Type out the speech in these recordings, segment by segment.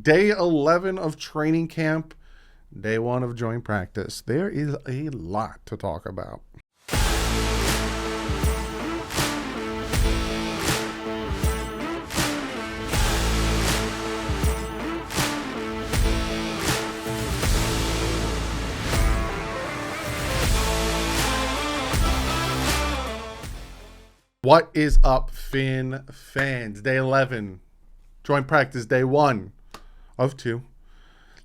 Day 11 of training camp, day 1 of joint practice. There is a lot to talk about. What is up, Finn fans? Day 11, joint practice, day 1 of 2.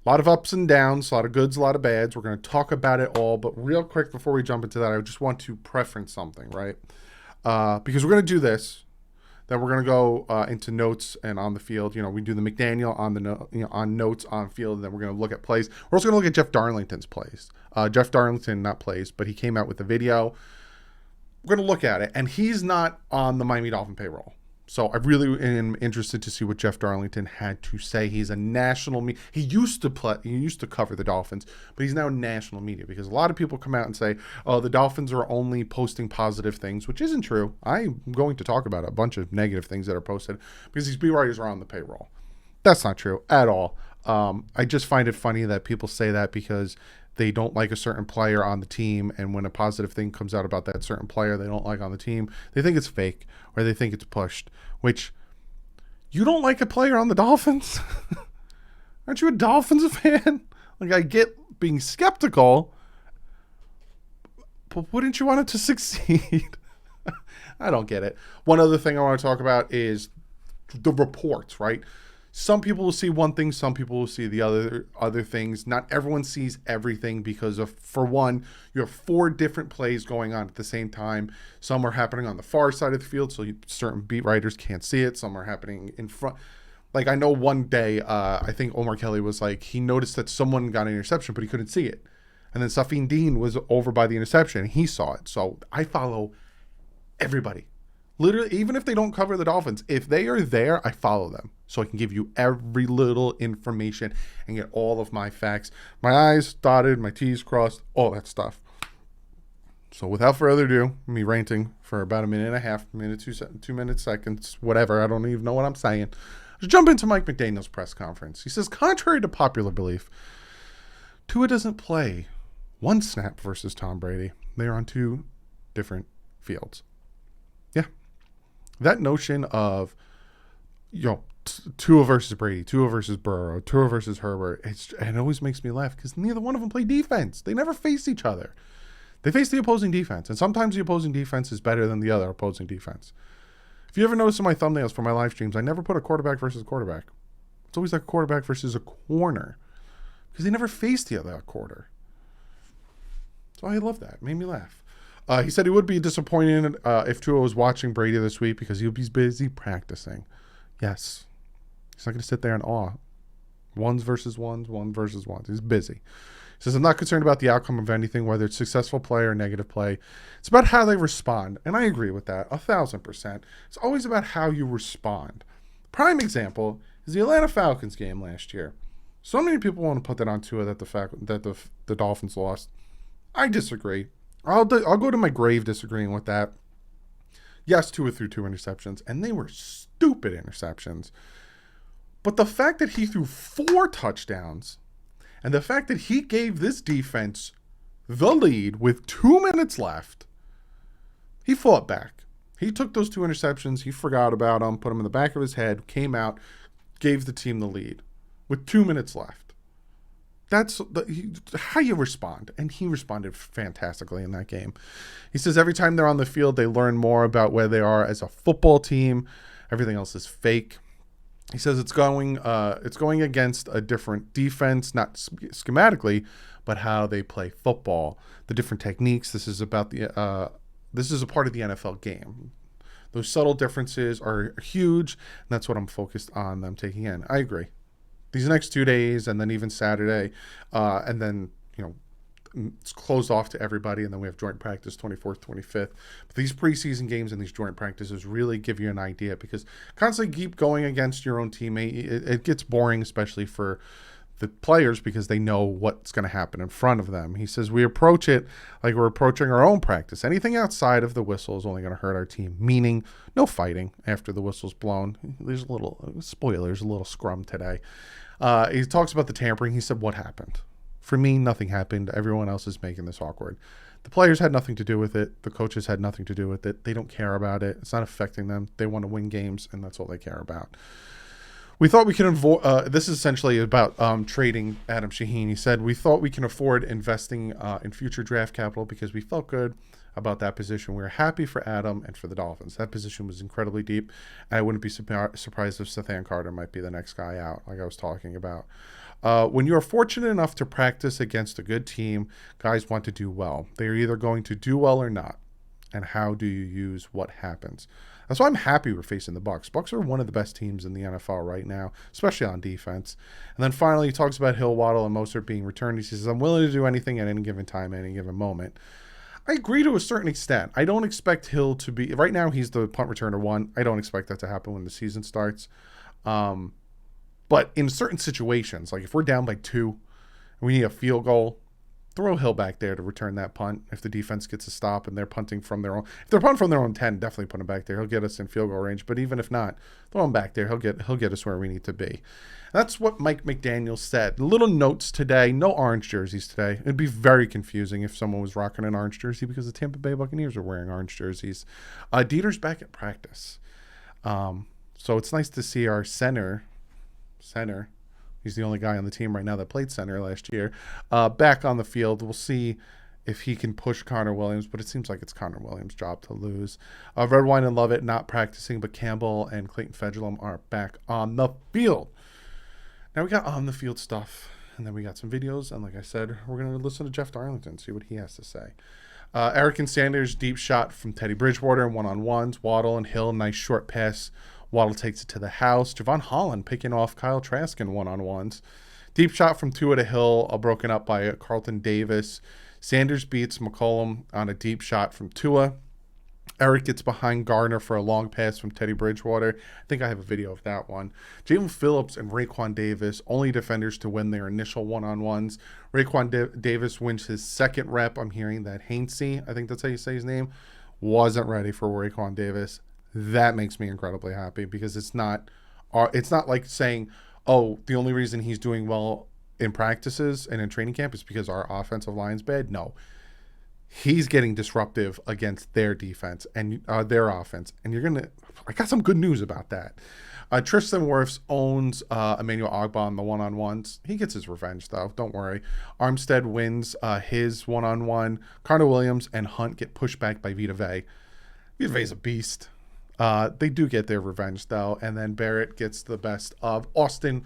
A lot of ups and downs, a lot of goods, a lot of bads. We're going to talk about it all, but real quick before we jump into that, I just want to preference something, right? Because we're going to do this, then we're going to go into notes and on the field. You know, we do the McDaniel on the on notes on field, and then we're going to look at plays. We're also going to look at Jeff Darlington's plays. Jeff Darlington, not plays, but he came out with a video. We're going to look at it, and he's not on the Miami Dolphin payroll. So I really am interested to see what Jeff Darlington had to say. He's a national media. He used to cover the Dolphins, but he's now national media because a lot of people come out and say, oh, the Dolphins are only posting positive things, which isn't true. I'm going to talk about a bunch of negative things that are posted because these beat writers are on the payroll. That's not true at all. I just find it funny that people say that because they don't like a certain player on the team, and when a positive thing comes out about that certain player they don't like on the team, they think it's fake or they think it's pushed, which you don't like a player on the Dolphins? Aren't you a Dolphins fan? Like, I get being skeptical, but wouldn't you want it to succeed? I don't get it. One other thing I want to talk about is the reports, right? Some people will see one thing, some people will see the other things. Not everyone sees everything because of, for one, you have 4 different plays going on at the same time. Some are happening on the far side of the field, so certain beat writers can't see it. Some are happening in front. Like, I know one day, I think Omar Kelly was like, he noticed that someone got an interception, but he couldn't see it. And then Safin Dean was over by the interception, and he saw it. So I follow everybody. Literally, even if they don't cover the Dolphins, if they are there, I follow them. So I can give you every little information and get all of my facts. My I's dotted, my T's crossed, all that stuff. So without further ado, me ranting for about a minute and a half, 2 minutes, seconds, whatever. I don't even know what I'm saying. Let's jump into Mike McDaniel's press conference. He says, contrary to popular belief, Tua doesn't play one snap versus Tom Brady. They are on 2 different fields. Yeah. That notion of, Tua versus Brady, Tua versus Burrow, Tua versus Herbert, it always makes me laugh because neither one of them play defense. They never face each other. They face the opposing defense, and sometimes the opposing defense is better than the other opposing defense. If you ever notice in my thumbnails for my live streams, I never put a quarterback versus a quarterback. It's always like a quarterback versus a corner because they never face the other quarter. So I love that. It made me laugh. He said he would be disappointed if Tua was watching Brady this week because he'll be busy practicing. Yes. He's not going to sit there in awe. Ones versus ones, one versus ones. He's busy. He says, I'm not concerned about the outcome of anything, whether it's successful play or negative play. It's about how they respond. And I agree with that 1,000%. It's always about how you respond. Prime example is the Atlanta Falcons game last year. So many people want to put that on Tua that the Dolphins lost. I disagree. I'll go to my grave disagreeing with that. Yes, Tua threw 2 interceptions, and they were stupid interceptions. But the fact that he threw 4 touchdowns, and the fact that he gave this defense the lead with 2 minutes left, he fought back. He took those 2 interceptions, he forgot about them, put them in the back of his head, came out, gave the team the lead with 2 minutes left. That's how you respond, and he responded fantastically in that game. He says every time they're on the field, they learn more about where they are as a football team. Everything else is fake. He says it's going against a different defense, not schematically, but how they play football, the different techniques. This is about this is a part of the NFL game. Those subtle differences are huge, and that's what I'm focused on them taking in. I agree. These next 2 days, and then even Saturday, and then, it's closed off to everybody, and then we have joint practice 24th, 25th. But these preseason games and these joint practices really give you an idea because constantly keep going against your own teammate. It gets boring, especially for the players because they know what's going to happen in front of them. He says we approach it like we're approaching our own practice. Anything outside of the whistle is only going to hurt our team, meaning no fighting after the whistle's blown. There's a little spoilers, a little scrum today. He talks about the tampering. He said, what happened? For me, nothing happened. Everyone else is making this awkward. The players had nothing to do with it. The coaches had nothing to do with it. They don't care about it. It's not affecting them. They want to win games, and that's all they care about. We thought we could avoid. This is essentially about trading Adam Shaheen. He said, we thought we can afford investing in future draft capital because we felt good about that position. We were happy for Adam and for the Dolphins. That position was incredibly deep. And I wouldn't be surprised if Sathan Carter might be the next guy out, like I was talking about. When you are fortunate enough to practice against a good team, guys want to do well. They are either going to do well or not. And how do you use what happens? That's why I'm happy we're facing the Bucs. Bucs are one of the best teams in the NFL right now, especially on defense. And then finally, he talks about Hill, Waddle, and Mostert being returned. He says, I'm willing to do anything at any given time, at any given moment. I agree to a certain extent. I don't expect Hill to be – right now, he's the punt returner one. I don't expect that to happen when the season starts. But in certain situations, like if we're down by 2 and we need a field goal, throw Hill back there to return that punt. If the defense gets a stop and they're punting from their own, if they're punting from their own 10, definitely put him back there. He'll get us in field goal range. But even if not, throw him back there. He'll get us where we need to be. That's what Mike McDaniel said. Little notes today. No orange jerseys today. It'd be very confusing if someone was rocking an orange jersey because the Tampa Bay Buccaneers are wearing orange jerseys. Dieter's back at practice, so it's nice to see our center. He's the only guy on the team right now that played center last year. Back on the field. We'll see if he can push Connor Williams, but it seems like it's Connor Williams' job to lose. Redwine and Lovett not practicing, but Campbell and Clayton Fedulum are back on the field. Now we got on the field stuff, and then we got some videos, and like I said, we're going to listen to Jeff Darlington, see what he has to say. Eric and Sanders, deep shot from Teddy Bridgewater, one-on-ones. Waddle and Hill, nice short pass. Waddle takes it to the house. Javon Holland picking off Kyle Trask in one-on-ones. Deep shot from Tua to Hill, broken up by Carlton Davis. Sanders beats McCollum on a deep shot from Tua. Eric gets behind Gardner for a long pass from Teddy Bridgewater. I think I have a video of that one. Jalen Phillips and Raekwon Davis, only defenders to win their initial one-on-ones. Raekwon Davis wins his second rep. I'm hearing that Hainsey, I think that's how you say his name, wasn't ready for Raekwon Davis. That makes me incredibly happy because it's not like saying, oh, the only reason he's doing well in practices and in training camp is because our offensive line's bad. No. He's getting disruptive against their defense and their offense. And I got some good news about that. Tristan Wirfs owns Emmanuel Ogbah on the one-on-ones. He gets his revenge, though. Don't worry. Armstead wins his one-on-one. Connor Williams and Hunt get pushed back by Vita Vea. Vita Vea's a beast. They do get their revenge, though. And then Barrett gets the best of Austin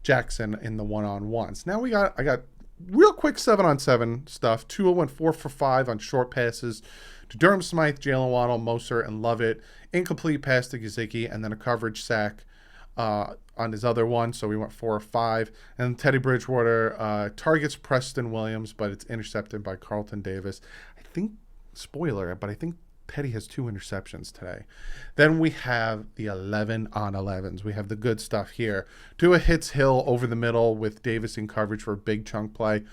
Jackson in the one-on-ones. Now I got real quick 7-on-7 stuff. Tua went 4 for 5 on short passes to Durham Smythe, Jalen Waddle, Mostert, and Lovett. Incomplete pass to Gesicki, and then a coverage sack on his other one. So we went 4 or 5. And Teddy Bridgewater targets Preston Williams, but it's intercepted by Carlton Davis. I think Teddy has 2 interceptions today. Then we have the 11-on-11s. We have the good stuff here. Tua hits Hill over the middle with Davis in coverage for a big chunk play.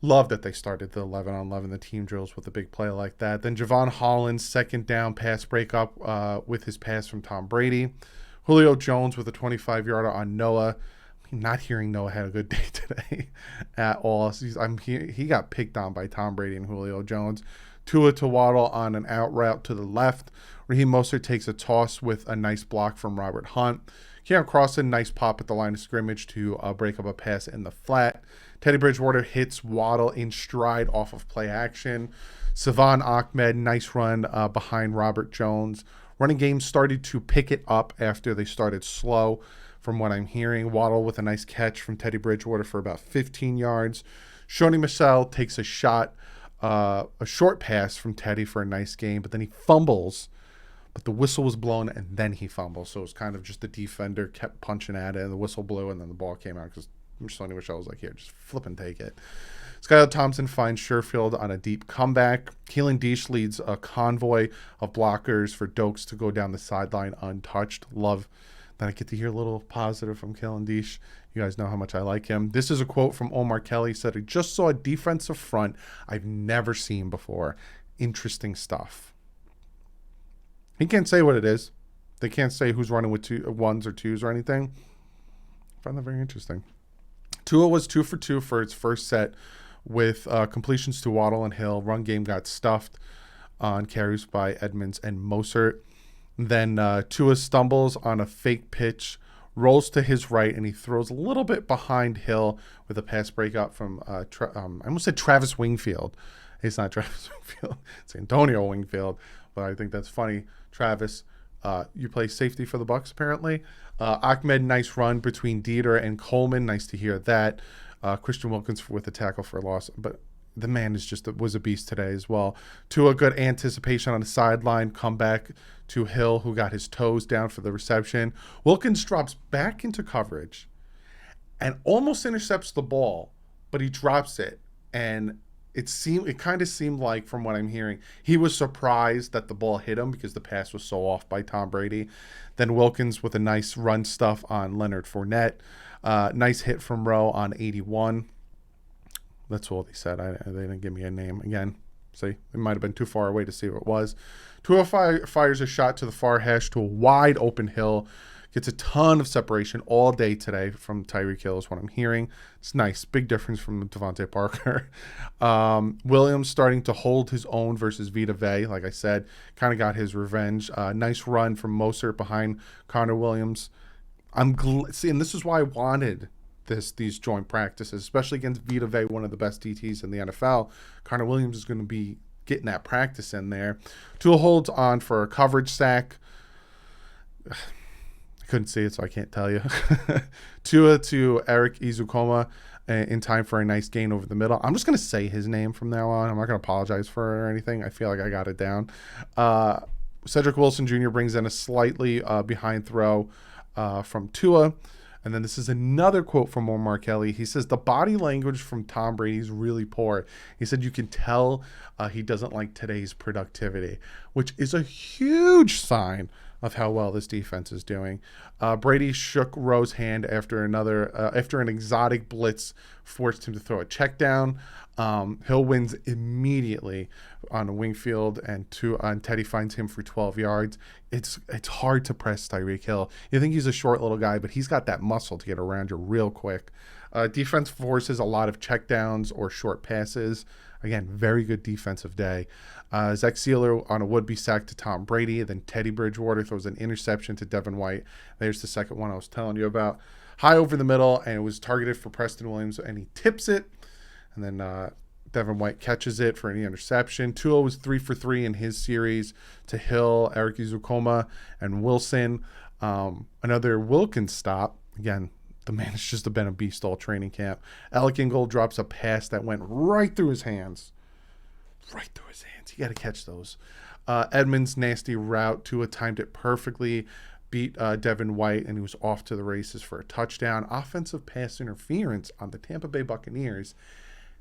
Love that they started the 11-on-11, the team drills with a big play like that. Then Javon Holland's second down pass breakup with his pass from Tom Brady. Julio Jones with a 25-yarder on Noah. I'm not hearing Noah had a good day today at all. He got picked on by Tom Brady and Julio Jones. Tua to Waddle on an out route to the left. Raheem Mostert takes a toss with a nice block from Robert Hunt. Keon Crossan, nice pop at the line of scrimmage to break up a pass in the flat. Teddy Bridgewater hits Waddle in stride off of play action. Savon Ahmed, nice run behind Robert Jones. Running game started to pick it up after they started slow, from what I'm hearing. Waddle with a nice catch from Teddy Bridgewater for about 15 yards. Shoney Michel takes a shot, a short pass from Teddy for a nice game, but then he fumbles. But the whistle was blown, and then he fumbles. So it was kind of just the defender kept punching at it, and the whistle blew, and then the ball came out because Sonny Michel was like, here, just flip and take it. Skylar Thompson finds Sherfield on a deep comeback. Keelan Deesh leads a convoy of blockers for Dokes to go down the sideline untouched. Love that I get to hear a little positive from Keelan Deesh. You guys know how much I like him. This is a quote from Omar Kelly. He said, I just saw a defensive front I've never seen before. Interesting stuff. He can't say what it is. They can't say who's running with 1s or 2s or anything. Found that very interesting. Tua was 2 for 2 for its first set with completions to Waddle and Hill. Run game got stuffed on carries by Edmonds and Mostert. Then Tua stumbles on a fake pitch, rolls to his right, and he throws a little bit behind Hill with a pass breakup from, I almost said Travis Wingfield. It's not Travis Wingfield. It's Antonio Wingfield. But I think that's funny. Travis, you play safety for the Bucs apparently. Ahmed, nice run between Dieter and Coleman. Nice to hear that. Christian Wilkins with a tackle for a loss. But the man was a beast today as well. Tua, good anticipation on the sideline. Comeback to Hill, who got his toes down for the reception. Wilkins drops back into coverage and almost intercepts the ball, but he drops it. And it kind of seemed like, from what I'm hearing, he was surprised that the ball hit him because the pass was so off by Tom Brady. Then Wilkins with a nice run stuff on Leonard Fournette. Nice hit from Rowe on 81. That's all they said. They didn't give me a name. Again, see, it might have been too far away to see what it was. Tua fires a shot to the far hash to a wide open Hill. Gets a ton of separation all day today from Tyreek Hill is what I'm hearing. It's nice. Big difference from Devontae Parker. Williams starting to hold his own versus Vita Vea. Like I said, kind of got his revenge. Nice run from Mostert behind Connor Williams. And this is why I wanted these joint practices, especially against Vita Vea, one of the best DTs in the NFL. Connor Williams is going to be getting that practice in there. Tua holds on for a coverage sack. Couldn't see it, so I can't tell you. Tua to Eric Izukoma in time for a nice gain over the middle. I'm just going to say his name from now on. I'm not going to apologize for it or anything. I feel like I got it down. Cedric Wilson Jr. brings in a slightly behind throw from Tua. And then this is another quote from Omar Kelly. He says, the body language from Tom Brady is really poor. He said, you can tell he doesn't like today's productivity, which is a huge sign of how well this defense is doing. Brady shook Rowe's hand after an exotic blitz forced him to throw a check down. Hill wins immediately on Wingfield, and Teddy finds him for 12 yards. It's hard to press Tyreek Hill. You think he's a short little guy, but he's got that muscle to get around you real quick. Defense forces a lot of checkdowns or short passes. Again, very good defensive day. Zach Sealer on a would-be sack to Tom Brady. Then Teddy Bridgewater throws an interception to Devin White. There's the second one I was telling you about. High over the middle, and it was targeted for Preston Williams, and he tips it. And then Devin White catches it for any interception. Tua was 3 for 3 in his series to Hill, Eric Izukoma, and Wilson. Another Wilkins stop. Again, the man has just been a beast all training camp. Alec Ingold drops a pass that went right through his hands. Right through his hands. You got to catch those. Edmonds' nasty route. Tua timed it perfectly. Beat Devin White, and he was off to the races for a touchdown. Offensive pass interference on the Tampa Bay Buccaneers.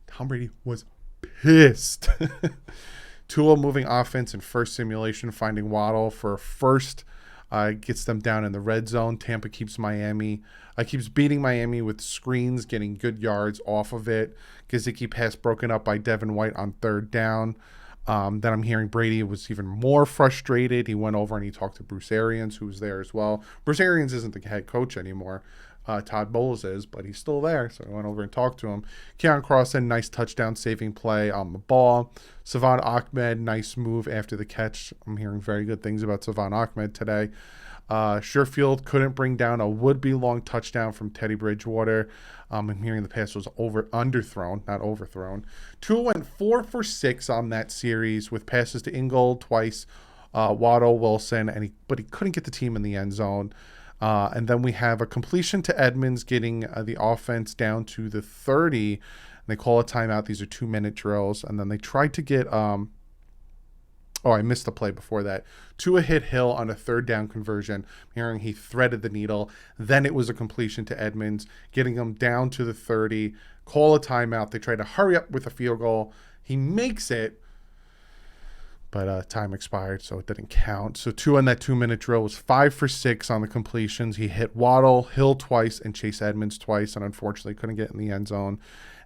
Tom Brady was pissed. Tua moving offense in first simulation, finding Waddle for a first. Gets them down in the red zone. Tampa keeps beating Miami with screens, getting good yards off of it. Gesicki pass broken up by Devin White on third down. Then I'm hearing Brady was even more frustrated. He went over and he talked to Bruce Arians, who was there as well. Bruce Arians isn't the head coach anymore. Todd Bowles is, but he's still there. So I went over and talked to him. Keon Crossan, nice touchdown saving play on the ball. Savon Ahmed, nice move after the catch. I'm hearing very good things about Savon Ahmed today. Sherfield couldn't bring down a would-be long touchdown from Teddy Bridgewater. I'm hearing the pass was underthrown, not overthrown. Tua went 4 for 6 on that series with passes to Ingold twice, Waddle, Wilson, but he couldn't get the team in the end zone. And then we have a completion to Edmonds, getting the offense down to the 30. And they call a timeout. These are 2-minute drills. And then they tried to get I missed the play before that. Tua hit Hill on a third down conversion. I'm hearing he threaded the needle. Then it was a completion to Edmonds, getting him down to the 30. Call a timeout. They try to hurry up with a field goal. He makes it, but time expired, so it didn't count. So Tua in that 2-minute drill was 5 for 6 on the completions. He hit Waddle, Hill twice, and Chase Edmonds twice, and unfortunately couldn't get in the end zone.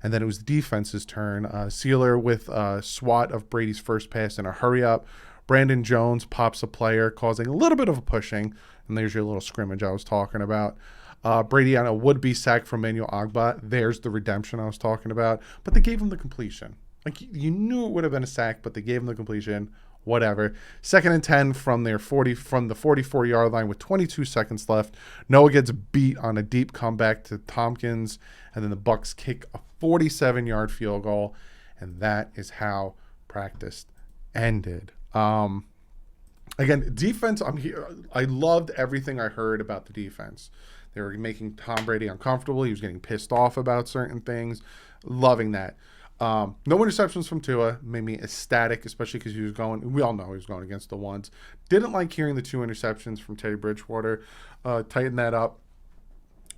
And then it was the defense's turn. Sealer with a swat of Brady's first pass in a hurry-up. Brandon Jones pops a player, causing a little bit of a pushing. And there's your little scrimmage I was talking about. Brady on a would-be sack from Manuel Agba. There's the redemption I was talking about. But they gave him the completion. Like, you knew it would have been a sack, but they gave him the completion. Whatever. 2nd and 10 from the 44-yard line with 22 seconds left. Noah gets beat on a deep comeback to Tompkins, and then the Bucs kick a 47-yard field goal, and that is how practice ended. Again, defense, I'm here. I loved everything I heard about the defense. They were making Tom Brady uncomfortable. He was getting pissed off about certain things. Loving that. No interceptions from Tua. Made me ecstatic, especially because he was going, we all know he was going against the ones. Didn't like hearing the 2 interceptions from Teddy Bridgewater. Tighten that up.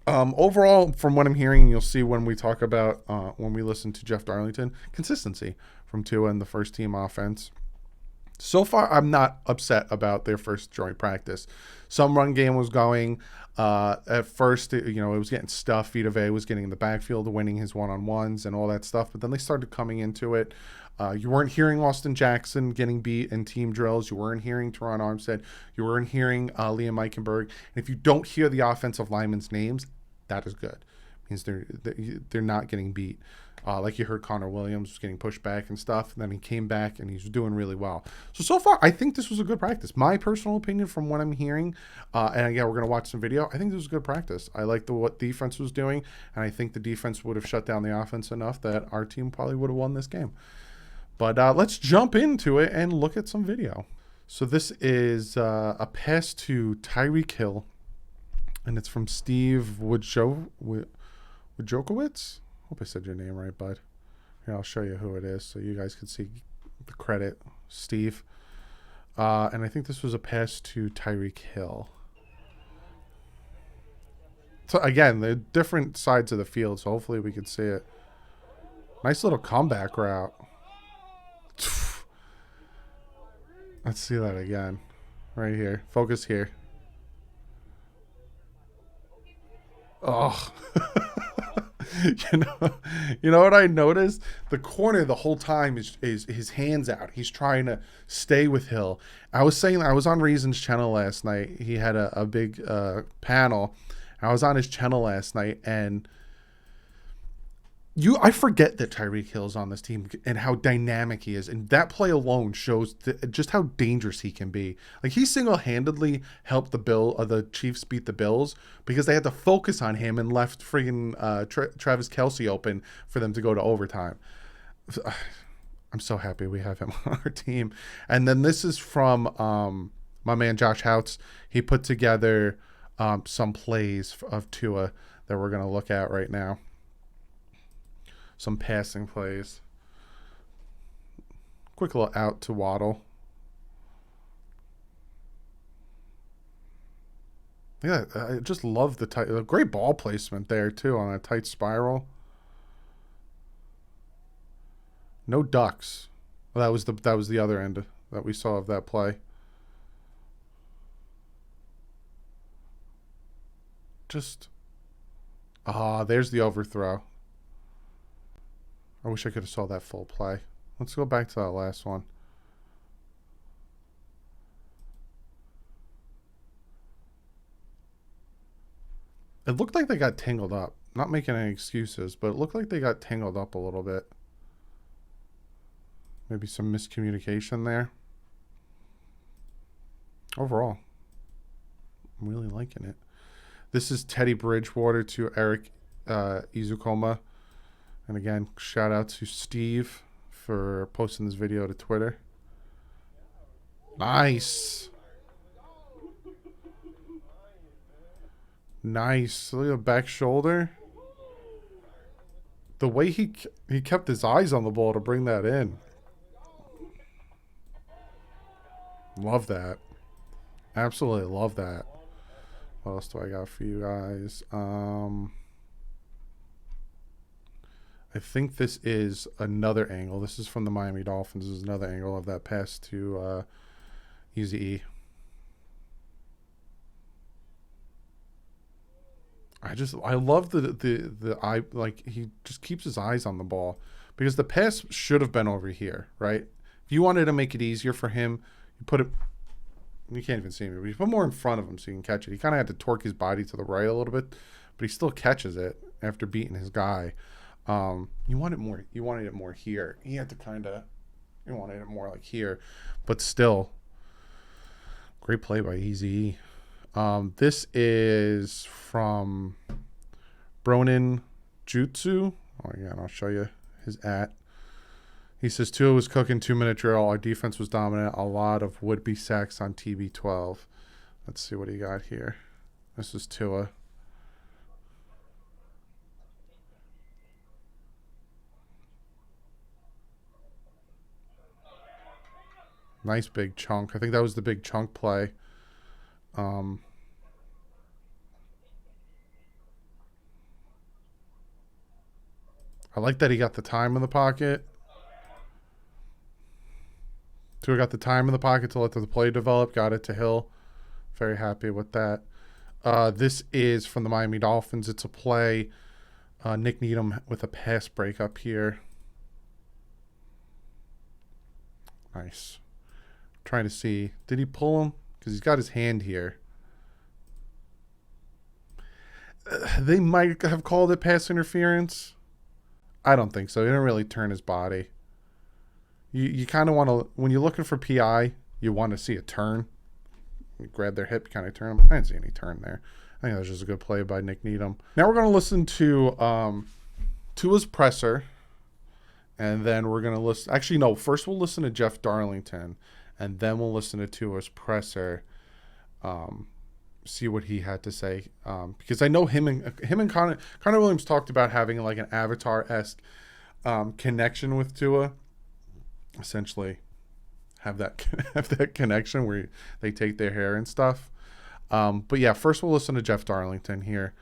Overall, from what I'm hearing, you'll see when we talk about, when we listen to Jeff Darlington, consistency from Tua and the first team offense. So far, I'm not upset about their first joint practice. Some run game was going. At first, it was getting stuffed. Vita Vea was getting in the backfield, winning his one-on-ones and all that stuff. But then they started coming into it. You weren't hearing Austin Jackson getting beat in team drills. You weren't hearing Teron Armstead. You weren't hearing Liam Eichenberg. And if you don't hear the offensive linemen's names, that is good. It means they're not getting beat. Like you heard Connor Williams was getting pushed back and stuff. And then he came back and he's doing really well. So far, I think this was a good practice. My personal opinion from what I'm hearing, and again, we're going to watch some video. I think this was a good practice. I liked what defense was doing. And I think the defense would have shut down the offense enough that our team probably would have won this game. But let's jump into it and look at some video. So this is a pass to Tyreek Hill. And it's from Steve Wojciechowicz. Hope I said your name right, bud. Here, I'll show you who it is so you guys can see the credit, Steve. And I think this was a pass to Tyreek Hill. So, again, they're different sides of the field, so hopefully we can see it. Nice little comeback route. Let's see that again. Right here. Focus here. Oh. You know what I noticed? The corner the whole time is his hands out. He's trying to stay with Hill. I was saying, I was on Reason's channel last night. He had a big panel. I was on his channel last night, and I forget that Tyreek Hill's on this team and how dynamic he is. And that play alone shows just how dangerous he can be. Like, he single-handedly helped the Chiefs beat the Bills because they had to focus on him and left friggin' Travis Kelce open for them to go to overtime. I'm so happy we have him on our team. And then this is from my man Josh Houts. He put together some plays of Tua that we're going to look at right now. Some passing plays. Quick little out to Waddle. Yeah, I just love the great ball placement there too on a tight spiral. No ducks. Well, that was the other end that we saw of that play. Just there's the overthrow. I wish I could have saw that full play. Let's go back to that last one. It looked like they got tangled up. Not making any excuses, but it looked like they got tangled up a little bit. Maybe some miscommunication there. Overall, I'm really liking it. This is Teddy Bridgewater to Eric Izukoma. And again, shout out to Steve for posting this video to Twitter. Nice. Nice. Look at the back shoulder. The way he kept his eyes on the ball to bring that in. Love that. Absolutely love that. What else do I got for you guys? I think this is another angle. This is from the Miami Dolphins. This is another angle of that pass to Eazy-E. I love the eye, like, he just keeps his eyes on the ball because the pass should have been over here, right? If you wanted to make it easier for him, you put it You can't even see me, but you put more in front of him so you can catch it. He kind of had to torque his body to the right a little bit, but he still catches it after beating his guy. You wanted more. You wanted it more here. He had to you wanted it more like here, but still, great play by Easy. This is from Bronin Jutsu. Oh yeah, and I'll show you his @ He says, Tua was cooking 2-minute drill. Our defense was dominant. A lot of would-be sacks on TB12. Let's see what he got here. This is Tua. Nice big chunk. I think that was the big chunk play. I like that he got the time in the pocket. Tua got the time in the pocket to let the play develop. Got it to Hill. Very happy with that. This is from the Miami Dolphins. It's a play. Nick Needham with a pass break up here. Nice. Trying to see. Did he pull him? Because he's got his hand here. They might have called it pass interference. I don't think so. He didn't really turn his body. You kind of want to, when you're looking for PI, you want to see a turn. You grab their hip, kind of turn them. I didn't see any turn there. I think that was just a good play by Nick Needham. Now we're going to listen to Tua's presser, and then we're going to listen. Actually, no. First, we'll listen to Jeff Darlington, and then we'll listen to Tua's presser. See what he had to say, because I know him and Connor Williams talked about having like an Avatar-esque connection with Tua. Essentially, have that connection where they take their hair and stuff. But yeah, first we'll listen to Jeff Darlington here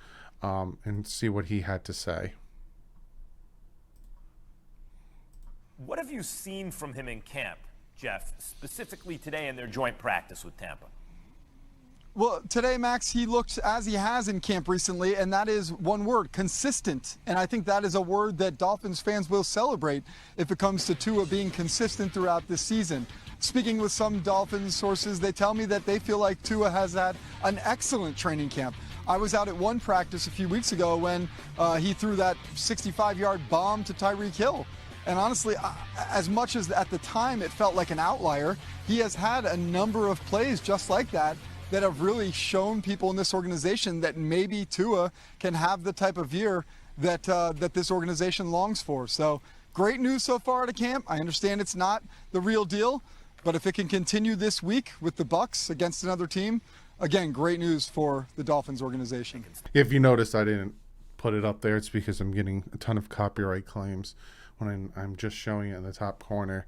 and see what he had to say. What have you seen from him in camp, Jeff, specifically today in their joint practice with Tampa? Well, today, Max, he looked as he has in camp recently, and that is one word, consistent. And I think that is a word that Dolphins fans will celebrate if it comes to Tua being consistent throughout this season. Speaking with some Dolphins sources, they tell me that they feel like Tua has had an excellent training camp. I was out at one practice a few weeks ago when he threw that 65-yard bomb to Tyreek Hill. And honestly, as much as at the time it felt like an outlier, he has had a number of plays just like that have really shown people in this organization that maybe Tua can have the type of year that this organization longs for. So great news so far at a camp. I understand it's not the real deal, but if it can continue this week with the Bucs against another team, again, great news for the Dolphins organization. If you notice, I didn't put it up there. It's because I'm getting a ton of copyright claims when I'm just showing it in the top corner.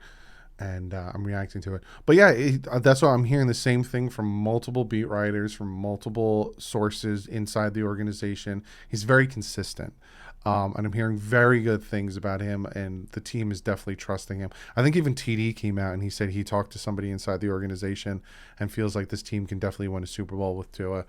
And I'm reacting to it. But yeah, that's why I'm hearing the same thing from multiple beat writers, from multiple sources inside the organization. He's very consistent. And I'm hearing very good things about him, and the team is definitely trusting him. I think even TD came out and he said he talked to somebody inside the organization and feels like this team can definitely win a Super Bowl with Tua,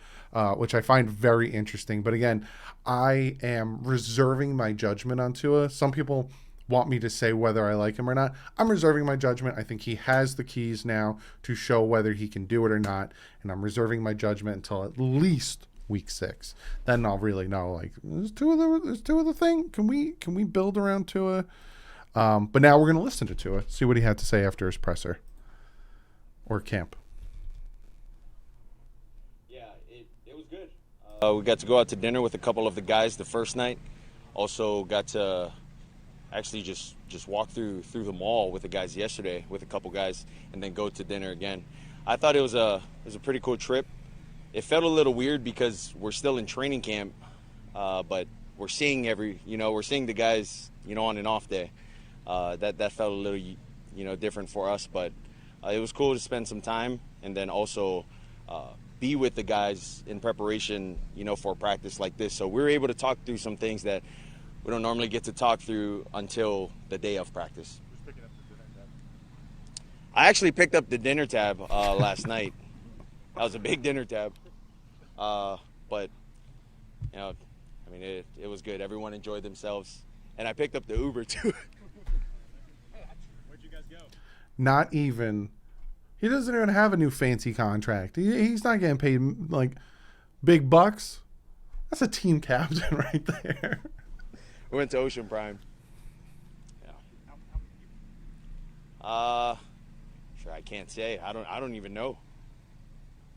which I find very interesting. But again, I am reserving my judgment on Tua. Some people want me to say whether I like him or not. I'm reserving my judgment. I think he has the keys now to show whether he can do it or not, and I'm reserving my judgment until at least week 6. Then I'll really know, like, is Tua the thing? Can we build around Tua? But now we're going to listen to Tua, see what he had to say after his presser or camp. Yeah, it was good. We got to go out to dinner with a couple of the guys the first night. Also got to actually just walk through the mall with the guys yesterday with a couple guys, and then go to dinner again. I thought it was a pretty cool trip. It felt a little weird because we're still in training camp, but we're seeing the guys, on an off day. That felt a little, different for us, but it was cool to spend some time and then also be with the guys in preparation, for practice like this. So we were able to talk through some things that we don't normally get to talk through until the day of practice. I actually picked up the dinner tab last night. That was a big dinner tab. But, it was good. Everyone enjoyed themselves. And I picked up the Uber, too. Not even He doesn't even have a new fancy contract. He's not getting paid like big bucks. That's a team captain right there. We went to Ocean Prime. Yeah. Sure, I can't say. I don't even know.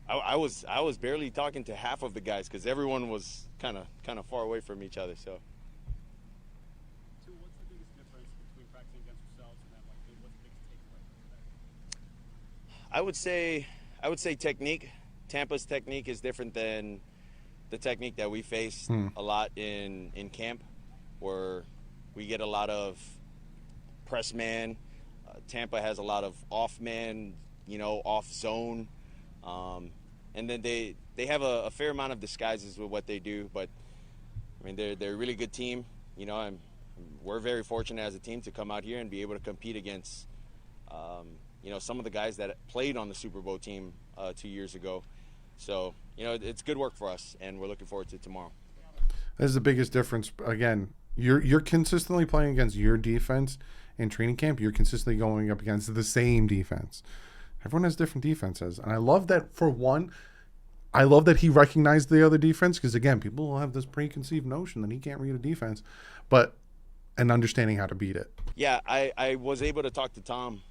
I was barely talking to half of the guys because everyone was kind of far away from each other. So. What's the biggest difference between practicing against yourselves and them? Like, what's the biggest takeaway? I would say technique. Tampa's technique is different than the technique that we faced a lot in camp, where we get a lot of press man. Tampa has a lot of off man, off zone. And then they have a fair amount of disguises with what they do, but I mean they're a really good team. We're very fortunate as a team to come out here and be able to compete against some of the guys that played on the Super Bowl team 2 years ago. So it's good work for us, and we're looking forward to tomorrow. That's the biggest difference. Again, you're consistently playing against your defense in training camp. You're consistently going up against the same defense. Everyone has different defenses. And I love that, for one, I love that he recognized the other defense, because, again, people will have this preconceived notion that he can't read a defense, and understanding how to beat it. Yeah, I was able to talk to Tom.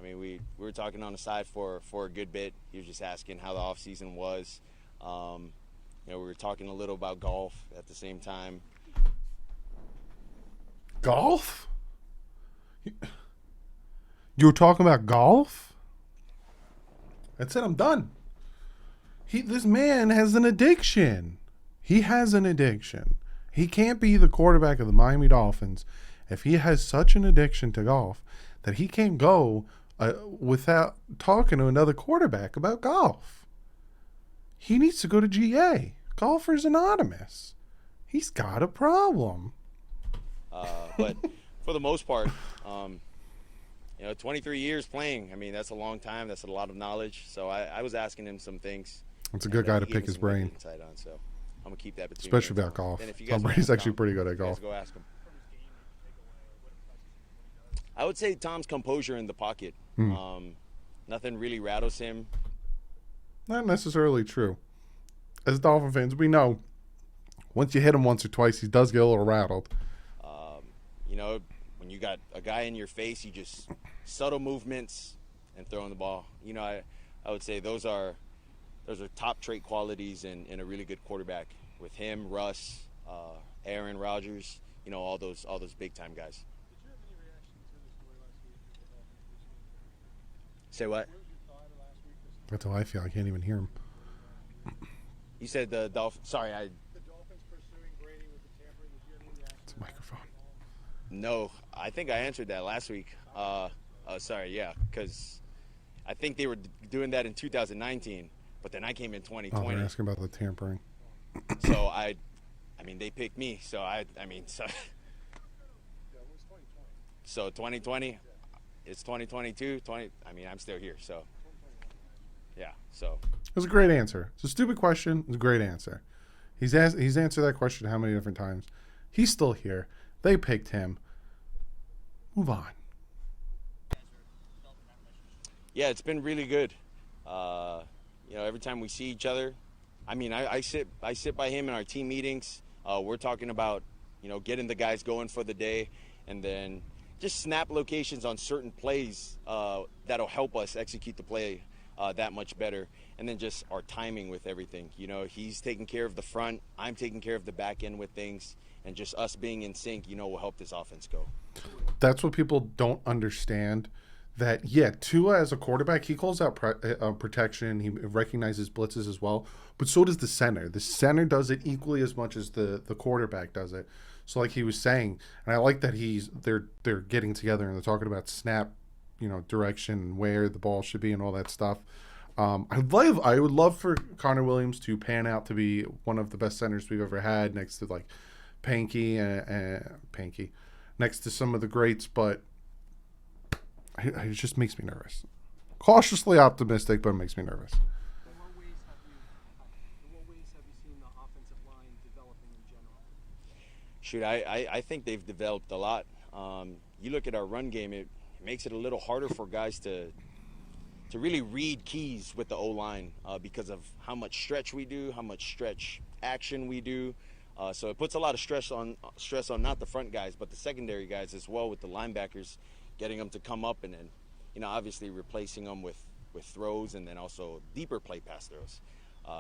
We were talking on the side for a good bit. He was just asking how the offseason was. We were talking a little about golf at the same time. Golf? You were talking about golf? That's it. I'm done. This man has an addiction. He has an addiction. He can't be the quarterback of the Miami Dolphins if he has such an addiction to golf that he can't go without talking to another quarterback about golf. He needs to go to GA. Golfers Anonymous. He's got a problem. But for the most part, 23 years playing, that's a long time. That's a lot of knowledge. So I was asking him some things. It's a good guy to pick his brain. Insight on, so I'm going to keep that between Especially about golf. Tom Brady's actually pretty good at golf. Go ask him. I would say Tom's composure in the pocket. Nothing really rattles him. Not necessarily true. As Dolphin fans, we know once you hit him once or twice, he does get a little rattled. When you got a guy in your face, you just subtle movements and throwing the ball. I would say those are top trait qualities in a really good quarterback. With him, Russ, Aaron Rodgers, all those big time guys. Did you have any reaction to the story last week? Say what? What was your thought of last week? That's how I feel. I can't even hear him. You said the Dolphins. Sorry, The Dolphins pursuing Brady with the tampering. Did you have any reaction? It's a microphone. No, I think I answered that last week. Sorry, yeah, because I think they were doing that in 2019, but then I came in 2020. Oh, they're asking about the tampering. So they picked me. So Yeah, it was 2020. So 2020, it's 2022. I'm still here. So yeah. So It was a great answer. It's a stupid question. It's a great answer. He's answered that question how many different times? He's still here. They picked him. Move on. yeah, it's been really good. Every time we see each other, I sit by him in our team meetings. We're talking about, getting the guys going for the day, and then just snap locations on certain plays that'll help us execute the play that much better. And then just our timing with everything. He's taking care of the front, I'm taking care of the back end with things, and just us being in sync, will help this offense go. That's what people don't understand. That, yeah, Tua as a quarterback, he calls out protection. He recognizes blitzes as well. But so does the center. The center does it equally as much as the quarterback does it. So like he was saying, and I like that they're getting together and they're talking about snap, direction, where the ball should be and all that stuff. I would love for Connor Williams to pan out to be one of the best centers we've ever had, next to like Panky next to some of the greats, but it just makes me nervous. Cautiously optimistic, but it makes me nervous. In what ways have you seen the offensive line developing in general? Shoot, I think they've developed a lot. You look at our run game, it makes it a little harder for guys to really read keys with the O-line because of how much stretch we do, how much stretch action we do. So it puts a lot of stress on not the front guys, but the secondary guys as well, with the linebackers, getting them to come up and then, obviously replacing them with throws, and then also deeper play pass throws.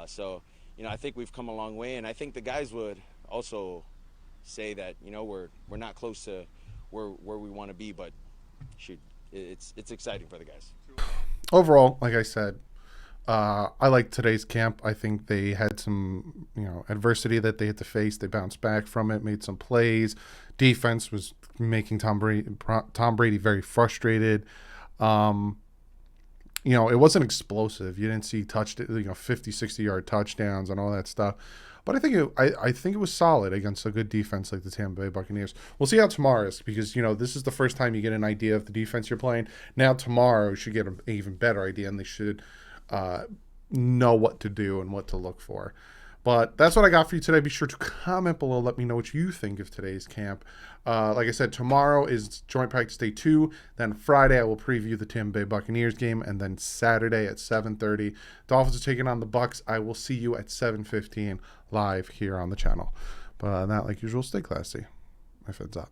So, I think we've come a long way, and I think the guys would also say that, we're not close to where we want to be, but shoot, it's exciting for the guys. Overall, like I said, I like today's camp. I think they had some, adversity that they had to face. They bounced back from it, made some plays. Defense was making Tom Brady very frustrated. It wasn't explosive. You didn't see 50, 60-yard touchdowns and all that stuff. But I think it was solid against a good defense like the Tampa Bay Buccaneers. We'll see how tomorrow is, because this is the first time you get an idea of the defense you're playing. Now tomorrow you should get an even better idea, and they should know what to do and what to look for. But that's what I got for you today. Be sure to comment below. Let me know what you think of today's camp. Like I said, tomorrow is joint practice day 2. Then Friday I will preview the Tampa Bay Buccaneers game, and then Saturday at 7:30, Dolphins are taking on the Bucs. I will see you at 7:15 live here on the channel. But not like usual. Stay classy. My fed's up.